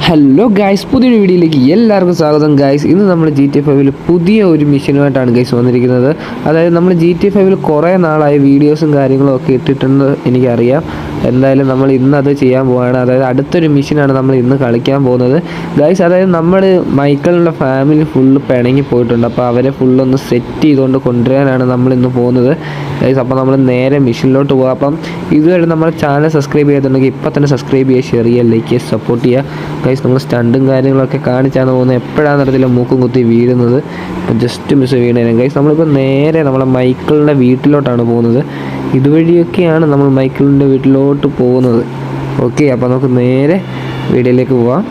Hello guys, പുതിയൊരു വീഡിയോയിലേക്ക് എല്ലാവർക്കും സ്വാഗതം ഗൈസ്. ഇന്ന് നമ്മൾ GTA 5 പുതിയ ഒരു മിഷനുമായിട്ടാണ് ഗൈസ് വന്നിരിക്കുന്നത്. അതായത് നമ്മൾ GTA 5 കുറേ നാളായി വീഡിയോസും കാര്യങ്ങളും ഒക്കെ ഇട്ടിട്ടുണ്ട് എനിക്കറിയാം. എന്തായാലും നമ്മൾ ഇന്നത് ചെയ്യാൻ പോവുകയാണ്. അതായത് അടുത്തൊരു മിഷനാണ് നമ്മൾ ഇന്ന് കളിക്കാൻ പോകുന്നത് ഗൈസ്. അതായത് നമ്മൾ മൈക്കിളിൻ്റെ ഫാമിലി ഫുള്ള് പിണങ്ങി പോയിട്ടുണ്ട്. അപ്പോൾ അവരെ ഫുള്ളൊന്ന് സെറ്റ് ചെയ്തുകൊണ്ട് കൊണ്ടുവരാനാണ് നമ്മൾ ഇന്ന് പോകുന്നത് ഗൈസ്. അപ്പോൾ നമ്മൾ നേരെ മിഷനിലോട്ട് പോകാം. അപ്പം ഇതുവരെ നമ്മുടെ ചാനൽ സബ്സ്ക്രൈബ് ചെയ്തിട്ടുണ്ടെങ്കിൽ ഇപ്പോൾ തന്നെ സബ്സ്ക്രൈബ് ചെയ്യുക, ഷെയർ ചെയ്യുക, ലൈക്ക് ചെയ്യുക, സപ്പോർട്ട് ചെയ്യുക ഗൈസ്. നമ്മൾ സ്റ്റണ്ടും കാര്യങ്ങളൊക്കെ കാണിച്ചാണ് പോകുന്നത്. എപ്പോഴാണെന്ന് അറിയത്തില്ല മൂക്കും കുത്തി വീഴുന്നത്. ജസ്റ്റ് മിസ് വീണേനും ഗൈസ്. നമ്മളിപ്പോൾ നേരെ നമ്മളെ മൈക്കിളിൻ്റെ വീട്ടിലോട്ടാണ് പോകുന്നത്. ഇതുവഴിയൊക്കെയാണ് നമ്മൾ മൈക്കിളിൻ്റെ വീട്ടിലോട്ട് പോകുന്നത്. ഓക്കെ, അപ്പോൾ നമുക്ക് നേരെ വീഡിയോയിലേക്ക് പോവാം.